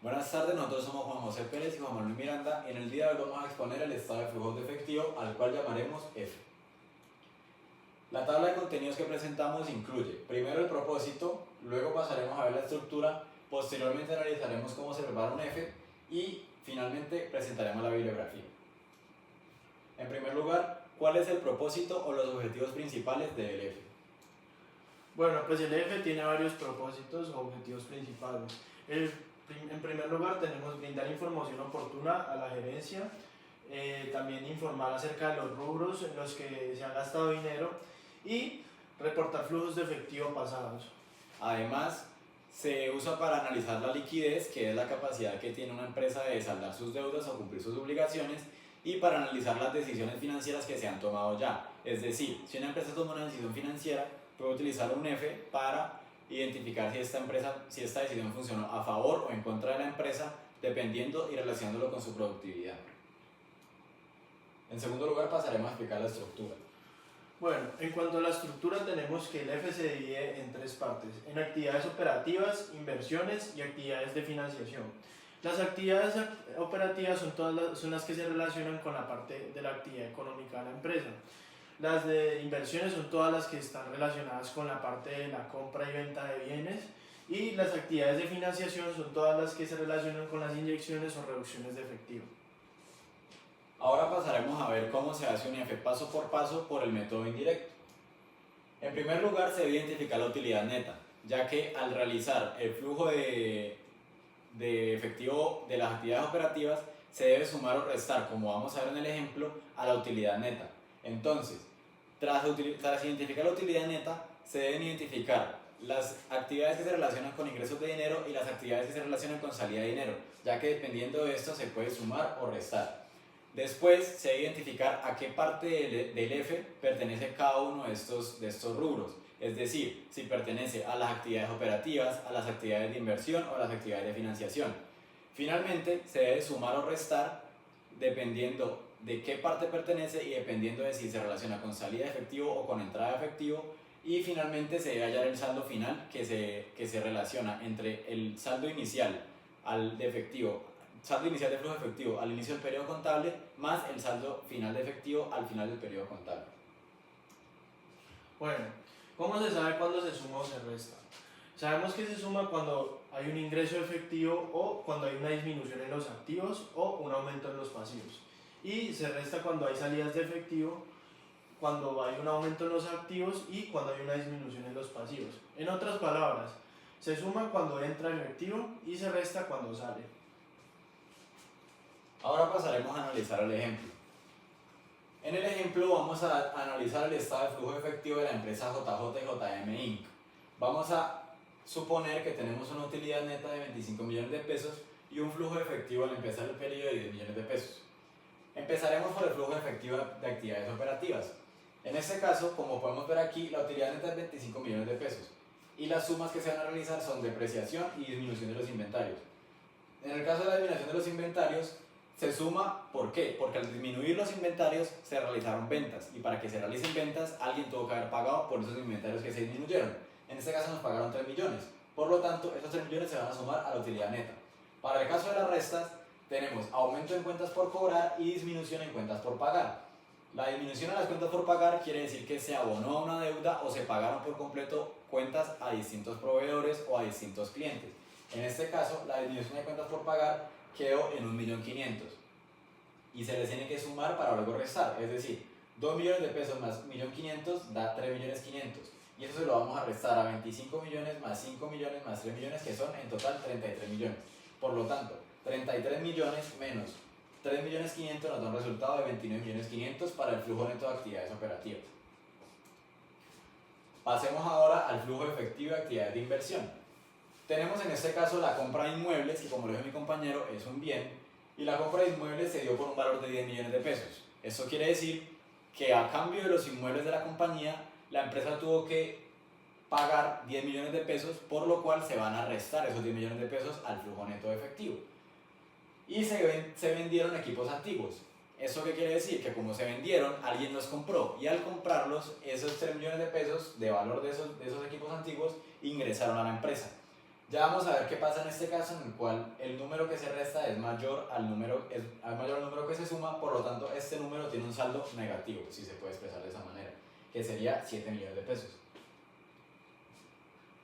Buenas tardes, nosotros somos Juan José Pérez y Juan Manuel Miranda y en el día de hoy vamos a exponer el estado de flujos de efectivo al cual llamaremos F. La tabla de contenidos que presentamos incluye primero el propósito, luego pasaremos a ver la estructura, posteriormente analizaremos cómo se prepara un F y finalmente presentaremos la bibliografía. En primer lugar, ¿cuál es el propósito o los objetivos principales del F? Bueno, pues el F tiene varios propósitos o objetivos principales. En primer lugar tenemos brindar información oportuna a la gerencia, también informar acerca de los rubros en los que se ha gastado dinero y reportar flujos de efectivo pasados. Además, se usa para analizar la liquidez, que es la capacidad que tiene una empresa de saldar sus deudas o cumplir sus obligaciones, y para analizar las decisiones financieras que se han tomado ya. Es decir, si una empresa toma una decisión financiera, puede utilizar un F para identificar si esta decisión funcionó a favor o en contra de la empresa, dependiendo y relacionándolo con su productividad. En segundo lugar, pasaremos a explicar la estructura. Bueno, en cuanto a la estructura tenemos que el F se divide en tres partes, en actividades operativas, inversiones y actividades de financiación. Las actividades operativas son las que se relacionan con la parte de la actividad económica de la empresa. Las de inversiones son todas las que están relacionadas con la parte de la compra y venta de bienes, y las actividades de financiación son todas las que se relacionan con las inyecciones o reducciones de efectivo. Ahora pasaremos a ver cómo se hace un F paso por paso por el método indirecto. En primer lugar, se debe identificar la utilidad neta, ya que al realizar el flujo de efectivo de las actividades operativas, se debe sumar o restar, como vamos a ver en el ejemplo, a la utilidad neta. Entonces, tras identificar la utilidad neta, se deben identificar las actividades que se relacionan con ingresos de dinero y las actividades que se relacionan con salida de dinero, ya que dependiendo de esto se puede sumar o restar. Después se debe identificar a qué parte del F pertenece cada uno de estos rubros, es decir, si pertenece a las actividades operativas, a las actividades de inversión o a las actividades de financiación. Finalmente, se debe sumar o restar dependiendo de qué parte pertenece y dependiendo de si se relaciona con salida de efectivo o con entrada de efectivo, y finalmente se debe hallar el saldo final que se relaciona entre el saldo inicial de efectivo, saldo inicial de flujo de efectivo al inicio del periodo contable más el saldo final de efectivo al final del periodo contable. Bueno, ¿cómo se sabe cuándo se suma o se resta? Sabemos que se suma cuando hay un ingreso efectivo o cuando hay una disminución en los activos o un aumento en los pasivos. Y se resta cuando hay salidas de efectivo, cuando hay un aumento en los activos y cuando hay una disminución en los pasivos. En otras palabras, se suma cuando entra el efectivo y se resta cuando sale. Ahora pasaremos a analizar el ejemplo. En el ejemplo vamos a analizar el estado de flujo efectivo de la empresa JJ y JM Inc. Vamos a suponer que tenemos una utilidad neta de 25 millones de pesos y un flujo efectivo al empezar el periodo de 10 millones de pesos. Empezaremos por el flujo efectivo de actividades operativas. En este caso, como podemos ver aquí, la utilidad neta es 25 millones de pesos y las sumas que se van a realizar son depreciación y disminución de los inventarios. En el caso de la disminución de los inventarios, se suma, ¿por qué? Porque al disminuir los inventarios se realizaron ventas y para que se realicen ventas alguien tuvo que haber pagado por esos inventarios que se disminuyeron. En este caso nos pagaron 3 millones, por lo tanto esos 3 millones se van a sumar a la utilidad neta. Para el caso de las restas tenemos aumento en cuentas por cobrar y disminución en cuentas por pagar. La disminución a las cuentas por pagar quiere decir que se abonó a una deuda o se pagaron por completo cuentas a distintos proveedores o a distintos clientes. En este caso, la disminución de cuentas por pagar quedó en 1.500.000 y se les tiene que sumar para luego restar, es decir, 2 millones de pesos más 1.500.000 da 3.500.000 y eso se lo vamos a restar a 25 millones más 5 millones más 3 millones que son en total 33 millones. Por lo tanto, 33 millones menos 3.500.000 nos da un resultado de 29.500.000 para el flujo neto de actividades operativas. Pasemos ahora al flujo efectivo de actividades de inversión. Tenemos en este caso la compra de inmuebles, que como lo dijo mi compañero es un bien, y la compra de inmuebles se dio por un valor de 10 millones de pesos. Esto quiere decir que a cambio de los inmuebles de la compañía, la empresa tuvo que pagar 10 millones de pesos, por lo cual se van a restar esos 10 millones de pesos al flujo neto de efectivo. Y se vendieron equipos antiguos. ¿Eso qué quiere decir? Que como se vendieron, alguien los compró y al comprarlos, esos 3 millones de pesos de valor de esos equipos antiguos ingresaron a la empresa. Ya vamos a ver qué pasa en este caso en el cual el número que se resta es mayor al número que se suma, por lo tanto este número tiene un saldo negativo, si se puede expresar de esa manera, que sería 7 millones de pesos.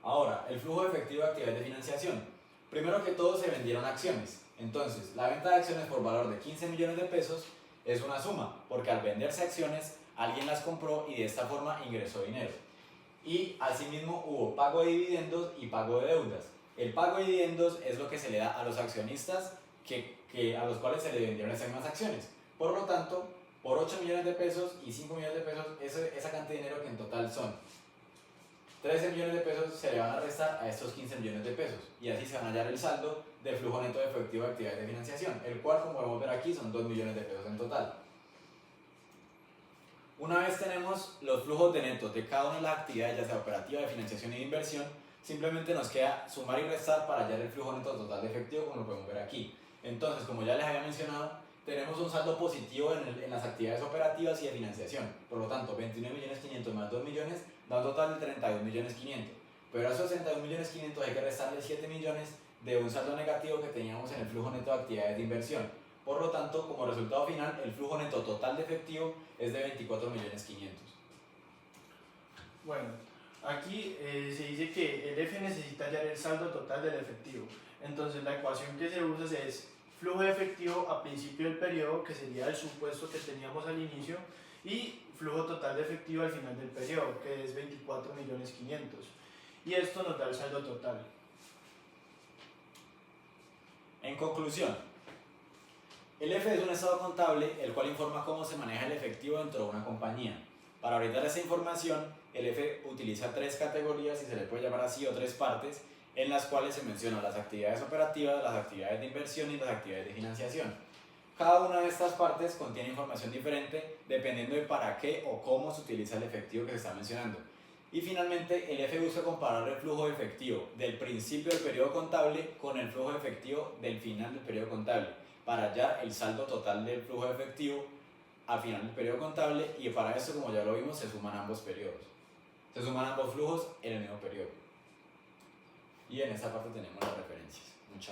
Ahora, el flujo efectivo de actividades de financiación. Primero que todo se vendieron acciones, entonces la venta de acciones por valor de 15 millones de pesos es una suma, porque al venderse acciones alguien las compró y de esta forma ingresó dinero. Y asimismo hubo pago de dividendos y pago de deudas. El pago de dividendos es lo que se le da a los accionistas a los cuales se le vendieron esas mismas acciones. Por lo tanto, por 8 millones de pesos y 5 millones de pesos, esa cantidad de dinero que en total son 13 millones de pesos, se le van a restar a estos 15 millones de pesos. Y así se van a hallar el saldo de flujo neto de efectivo de actividades de financiación, el cual, como podemos ver aquí, son 2 millones de pesos en total. Una vez tenemos los flujos de netos de cada una de las actividades, ya sea operativa, de financiación y de inversión, simplemente nos queda sumar y restar para hallar el flujo neto total de efectivo, como lo podemos ver aquí. Entonces, como ya les había mencionado, tenemos un saldo positivo en las actividades operativas y de financiación. Por lo tanto, 29.500.000 más 2 millones da un total de 32.500.000. Pero a esos 32.500.000 hay que restarle 7 millones de un saldo negativo que teníamos en el flujo neto de actividades de inversión. Por lo tanto, como resultado final, el flujo neto total de efectivo es de 24.500.000. Bueno, aquí se dice que el F necesita hallar el saldo total del efectivo. Entonces la ecuación que se usa es flujo de efectivo a principio del periodo, que sería el supuesto que teníamos al inicio, y flujo total de efectivo al final del periodo, que es 24.500.000. Y esto nos da el saldo total. En conclusión, el F es un estado contable el cual informa cómo se maneja el efectivo dentro de una compañía. Para brindar esa información, el F utiliza 3 categorías, si se le puede llamar así, o 3 partes, en las cuales se mencionan las actividades operativas, las actividades de inversión y las actividades de financiación. Cada una de estas partes contiene información diferente dependiendo de para qué o cómo se utiliza el efectivo que se está mencionando. Y finalmente, el F busca comparar el flujo de efectivo del principio del periodo contable con el flujo de efectivo del final del periodo contable, para hallar el saldo total del flujo de efectivo al final del periodo contable, y para eso, como ya lo vimos, se suman ambos periodos. Se suman ambos flujos en el mismo periodo. Y en esta parte tenemos las referencias. Muchas gracias.